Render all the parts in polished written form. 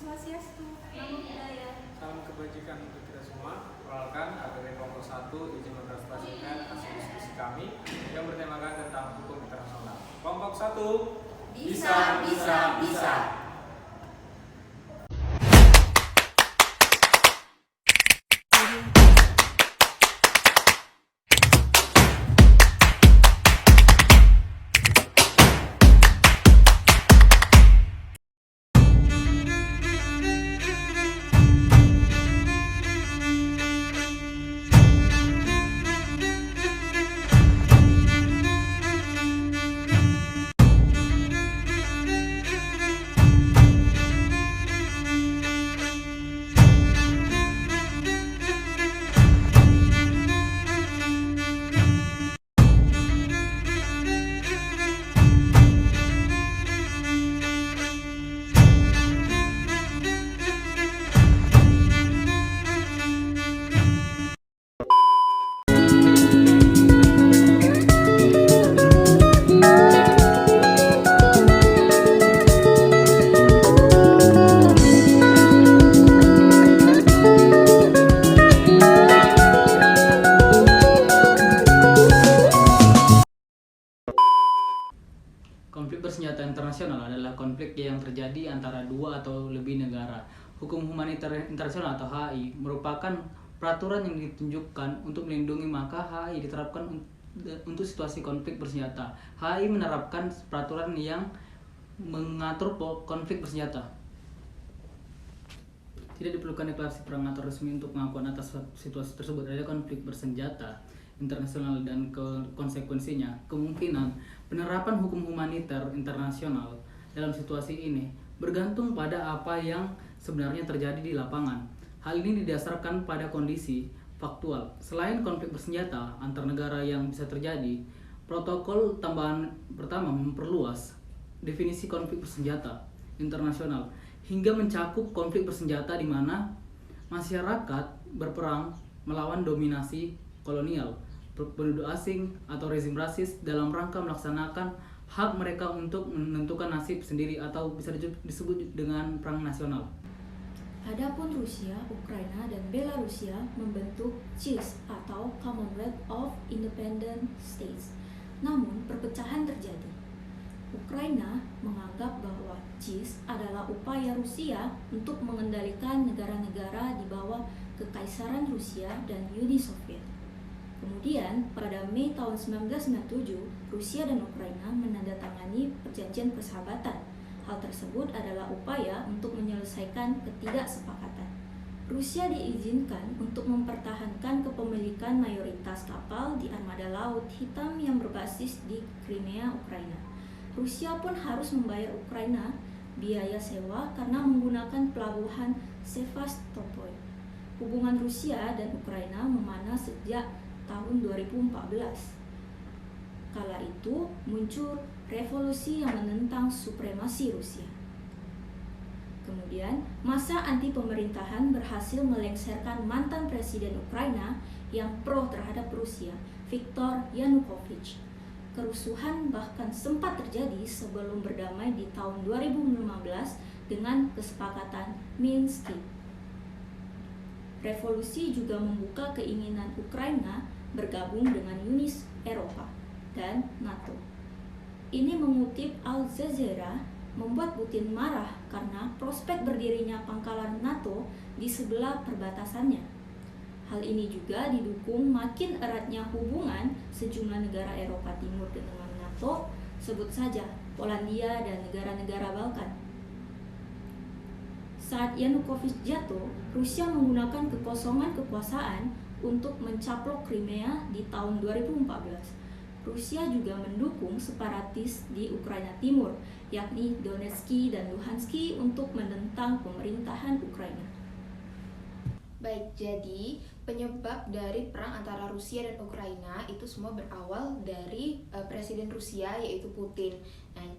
Swastiastu, Namo Buddhaya. Salam kebajikan untuk kita semua. Perkenalkan, APB kelompok 1 izin mempresentasikan hasil diskusi kami yang bertemakan tentang hukum internasional. Kelompok 1, bisa. Konflik bersenjata internasional adalah konflik yang terjadi antara dua atau lebih negara. Hukum humaniter internasional atau HI merupakan peraturan yang ditunjukkan untuk melindungi, maka HI diterapkan untuk situasi konflik bersenjata. HI menerapkan peraturan yang mengatur konflik bersenjata. Tidak diperlukan deklarasi perang atau resmi untuk pengakuan atas situasi tersebut. Ada konflik bersenjata internasional dan konsekuensinya. Kemungkinan penerapan hukum humaniter internasional dalam situasi ini bergantung pada apa yang sebenarnya terjadi di lapangan. Hal ini didasarkan pada kondisi faktual. Selain konflik bersenjata antar negara yang bisa terjadi, protokol tambahan pertama memperluas definisi konflik bersenjata internasional hingga mencakup konflik bersenjata di mana masyarakat berperang melawan dominasi kolonial, penduduk asing atau rezim rasis dalam rangka melaksanakan hak mereka untuk menentukan nasib sendiri atau bisa disebut dengan perang nasional. Adapun Rusia, Ukraina, dan Belarusia membentuk CIS atau Commonwealth of Independent States. Namun, perpecahan terjadi. Ukraina menganggap bahwa CIS adalah upaya Rusia untuk mengendalikan negara-negara di bawah Kekaisaran Rusia dan Uni Soviet. Kemudian, pada Mei tahun 1997, Rusia dan Ukraina menandatangani perjanjian persahabatan. Hal tersebut adalah upaya untuk menyelesaikan ketidaksepakatan. Rusia diizinkan untuk mempertahankan kepemilikan mayoritas kapal di armada Laut Hitam yang berbasis di Crimea, Ukraina. Rusia pun harus membayar Ukraina biaya sewa karena menggunakan pelabuhan Sevastopol. Hubungan Rusia dan Ukraina memanas sejak tahun 2014. Kala itu muncul revolusi yang menentang supremasi Rusia. Kemudian, masa anti pemerintahan berhasil melengsarkan mantan presiden Ukraina yang pro terhadap Rusia, Viktor Yanukovych. Kerusuhan bahkan sempat terjadi sebelum berdamai di tahun 2015 dengan kesepakatan Minsk. Revolusi juga membuka keinginan Ukraina bergabung dengan Uni Eropa dan NATO. Ini mengutip Al Jazeera, membuat Putin marah karena prospek berdirinya pangkalan NATO di sebelah perbatasannya. Hal ini juga didukung makin eratnya hubungan sejumlah negara Eropa Timur dengan NATO, sebut saja Polandia dan negara-negara Balkan. Saat Yanukovych jatuh, Rusia menggunakan kekosongan kekuasaan untuk mencaplok Crimea di tahun 2014. Rusia juga mendukung separatis di Ukraina Timur, yakni Donetsk dan Luhansk, untuk menentang pemerintahan Ukraina. Baik, jadi penyebab dari perang antara Rusia dan Ukraina itu semua berawal dari Presiden Rusia, yaitu Putin. Nah,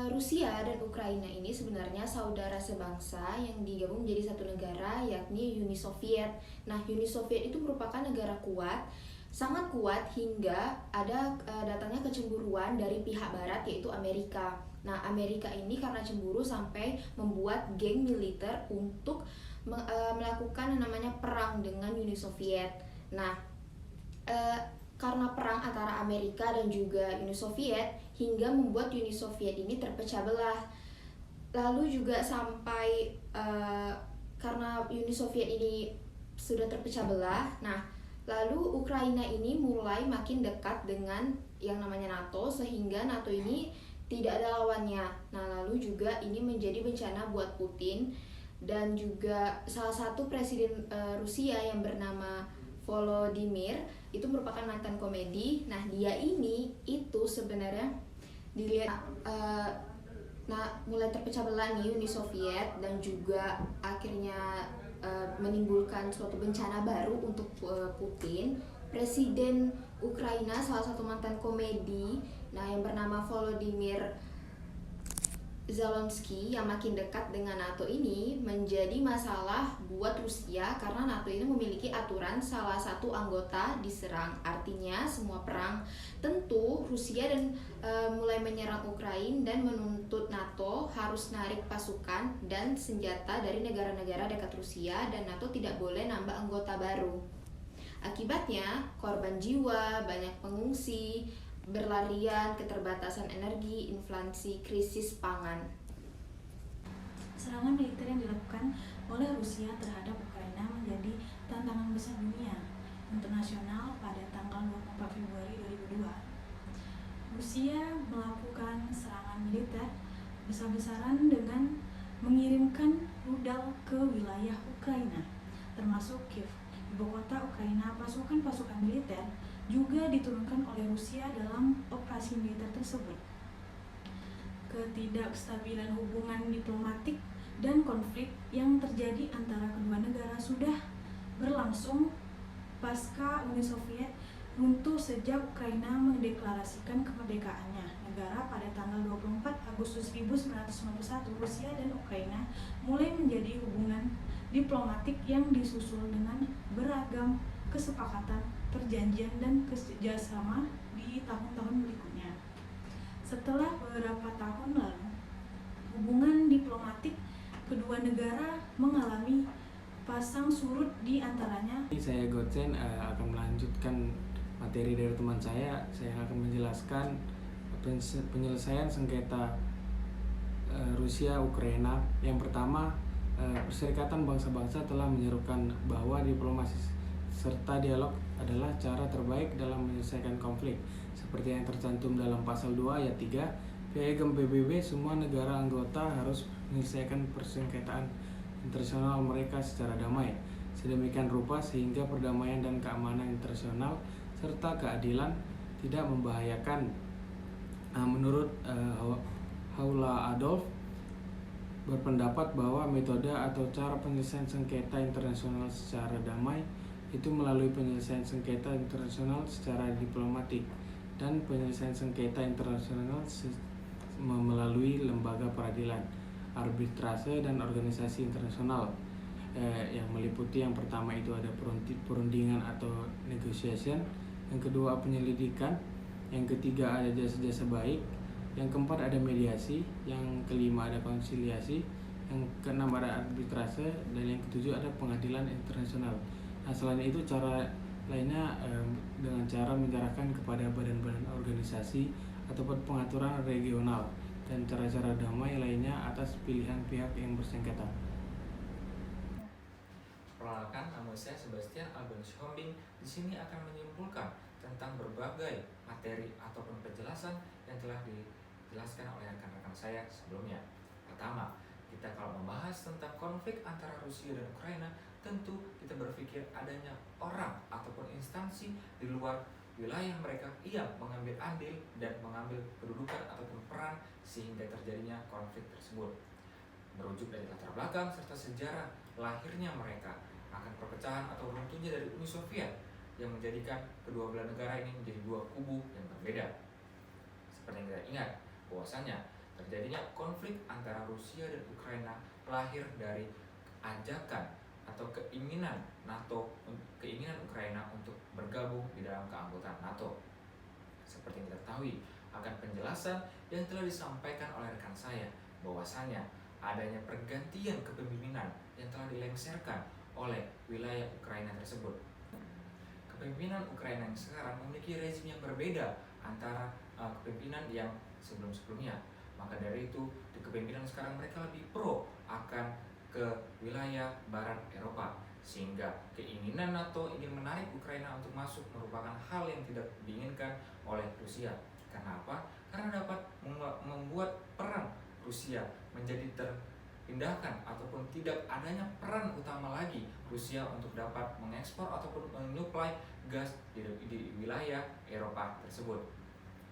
Rusia dan Ukraina ini sebenarnya saudara sebangsa yang digabung menjadi satu negara, yakni Uni Soviet. Nah, Uni Soviet itu merupakan negara kuat sangat kuat hingga ada datangnya kecemburuan dari pihak barat yaitu Amerika. Nah, Amerika ini karena cemburu sampai membuat geng militer untuk melakukan yang namanya perang dengan Uni Soviet. Nah, karena perang antara Amerika dan juga Uni Soviet hingga membuat Uni Soviet ini terpecah belah. Lalu juga sampai karena Uni Soviet ini sudah terpecah belah, nah lalu Ukraina ini mulai makin dekat dengan yang namanya NATO, sehingga NATO ini tidak ada lawannya. Nah, lalu juga ini menjadi bencana buat Putin dan juga salah satu presiden Rusia yang bernama Volodymyr itu merupakan mantan komedi. Nah, dia ini itu sebenarnya dilihat mulai terpecah belah nih Uni Soviet dan juga akhirnya menimbulkan suatu bencana baru untuk Putin. Presiden Ukraina salah satu mantan komedi yang bernama Volodymyr Zelensky yang makin dekat dengan NATO ini menjadi masalah buat Rusia karena NATO ini memiliki aturan salah satu anggota diserang. Artinya semua perang tentu Rusia dan mulai menyerang Ukraina dan menuntut NATO harus narik pasukan dan senjata dari negara-negara dekat Rusia dan NATO tidak boleh nambah anggota baru. Akibatnya korban jiwa, banyak pengungsi, berlarian, keterbatasan energi, inflasi, krisis pangan. Serangan militer yang dilakukan oleh Rusia terhadap Ukraina menjadi tantangan besar dunia internasional pada tanggal 24 Februari 2002. Rusia melakukan serangan militer besar-besaran dengan mengirimkan rudal ke wilayah Ukraina, termasuk Kiev, ibu kota Ukraina. Pasukan-pasukan militer juga diturunkan oleh Rusia dalam operasi militer tersebut. Ketidakstabilan hubungan diplomatik dan konflik yang terjadi antara kedua negara sudah berlangsung pasca Uni Soviet runtuh sejak Ukraina mendeklarasikan kemerdekaannya negara pada tanggal 24 Agustus 1991. Rusia dan Ukraina mulai menjadi hubungan diplomatik yang disusul dengan beragam kesepakatan, perjanjian, dan kerjasama di tahun-tahun berikutnya. Setelah beberapa tahun lalu, hubungan diplomatik kedua negara mengalami pasang surut di antaranya. Saya Gochen akan melanjutkan materi dari teman saya. Saya akan menjelaskan penyelesaian sengketa Rusia-Ukraina. Yang pertama, Perserikatan Bangsa-Bangsa telah menyerukan bahwa diplomasi serta dialog adalah cara terbaik dalam menyelesaikan konflik. Seperti yang tercantum dalam pasal 2 ayat 3, Piagam PBB, semua negara anggota harus menyelesaikan persengketaan internasional mereka secara damai, sedemikian rupa sehingga perdamaian dan keamanan internasional serta keadilan tidak membahayakan. Menurut Haula Adolf berpendapat bahwa metode atau cara penyelesaian sengketa internasional secara damai itu melalui penyelesaian sengketa internasional secara diplomatik dan penyelesaian sengketa internasional melalui lembaga peradilan, arbitrase, dan organisasi internasional yang meliputi yang pertama itu ada perundingan atau negotiation, yang kedua penyelidikan, yang ketiga ada jasa-jasa baik, yang keempat ada mediasi, yang kelima ada konsiliasi, yang keenam ada arbitrase, dan yang ketujuh ada pengadilan internasional. Nah, selain itu cara lainnya dengan cara menyerahkan kepada badan-badan organisasi ataupun pengaturan regional dan cara-cara damai lainnya atas pilihan pihak yang bersengketa. Perkenalkan, nama saya Sebastian Albans Hombing. Di sini akan menyimpulkan tentang berbagai materi ataupun penjelasan yang telah dijelaskan oleh rekan-rekan saya sebelumnya. Pertama, kita kalau membahas tentang konflik antara Rusia dan Ukraina, tentu kita berpikir adanya orang ataupun instansi di luar wilayah mereka yang mengambil andil dan mengambil kedudukan ataupun peran sehingga terjadinya konflik tersebut. Merujuk dari latar belakang serta sejarah lahirnya mereka akan perpecahan atau runtuhnya dari Uni Soviet yang menjadikan kedua belah negara ini menjadi dua kubu yang berbeda. Seperti yang kita ingat bahwasanya terjadinya konflik antara Rusia dan Ukraina lahir dari ajakan atau keinginan Ukraina untuk bergabung di dalam keanggotaan NATO. Seperti yang kita ketahui akan penjelasan yang telah disampaikan oleh rekan saya bahwasanya adanya pergantian kepemimpinan yang telah dilengserkan oleh wilayah Ukraina tersebut. Kepemimpinan Ukraina yang sekarang memiliki rezim yang berbeda antara kepemimpinan yang sebelum-sebelumnya. Maka dari itu di kepemimpinan sekarang mereka lebih pro akan ke wilayah barat Eropa, sehingga keinginan NATO ingin menarik Ukraina untuk masuk merupakan hal yang tidak diinginkan oleh Rusia. Karena apa? Karena dapat membuat peran Rusia menjadi terpindahkan ataupun tidak adanya peran utama lagi Rusia untuk dapat mengekspor ataupun menyuplai gas di wilayah Eropa tersebut.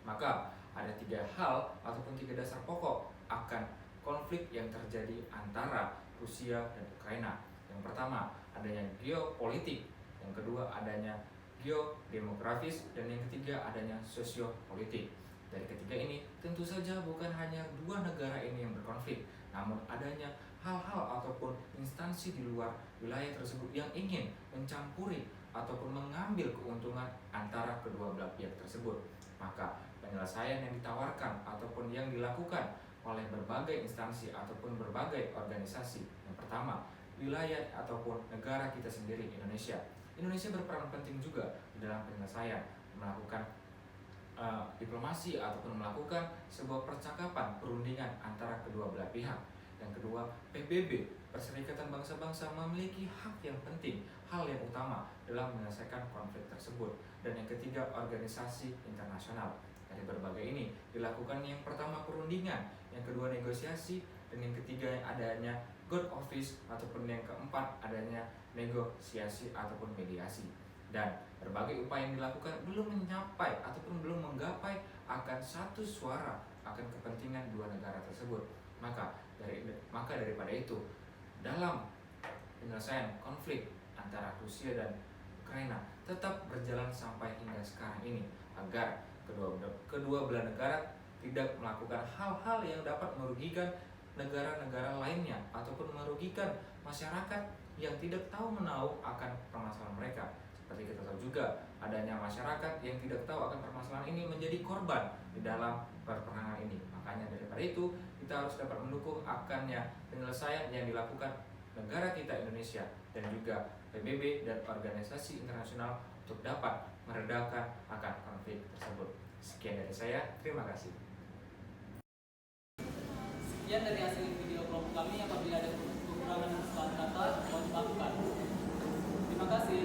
Maka ada 3 hal ataupun 3 dasar pokok akan konflik yang terjadi antara Rusia dan Ukraina. Yang pertama, adanya geopolitik. Yang kedua, adanya geodemografis. Dan yang ketiga, adanya sosiopolitik. Dari ketiga ini, tentu saja bukan hanya 2 negara ini yang berkonflik, namun adanya hal-hal ataupun instansi di luar wilayah tersebut yang ingin mencampuri ataupun mengambil keuntungan antara kedua belah pihak tersebut. Maka penyelesaian yang ditawarkan ataupun yang dilakukan oleh berbagai instansi ataupun berbagai organisasi. Yang pertama, wilayah ataupun negara kita sendiri, Indonesia. Indonesia berperan penting juga di dalam penyelesaian, melakukan diplomasi ataupun melakukan sebuah percakapan perundingan antara kedua belah pihak. Yang kedua, PBB, Perserikatan Bangsa-Bangsa, memiliki hak yang penting, hal yang utama dalam menyelesaikan konflik tersebut. Dan yang ketiga, organisasi internasional. Dari berbagai ini dilakukan yang pertama perundingan, yang kedua negosiasi, dan yang ketiga adanya God Office, ataupun yang keempat adanya negosiasi ataupun mediasi. Dan berbagai upaya yang dilakukan belum mencapai ataupun belum menggapai akan satu suara akan kepentingan 2 negara tersebut. Maka daripada itu, dalam penyelesaian konflik antara Rusia dan Ukraina tetap berjalan sampai hingga sekarang ini, agar kedua belah negara tidak melakukan hal-hal yang dapat merugikan negara-negara lainnya ataupun merugikan masyarakat yang tidak tahu menahu akan permasalahan mereka. Seperti kita tahu juga adanya masyarakat yang tidak tahu akan permasalahan ini menjadi korban di dalam perperangan ini. Makanya daripada itu kita harus dapat mendukung akannya penyelesaian yang dilakukan negara kita Indonesia dan juga PBB dan organisasi internasional untuk dapat meredakan akan konflik tersebut. Sekian dari saya, terima kasih. Sekian dari hasil video kelompok kami. Apabila ada kekurangan dan kesalahan kata, mohon dimaafkan. Terima kasih.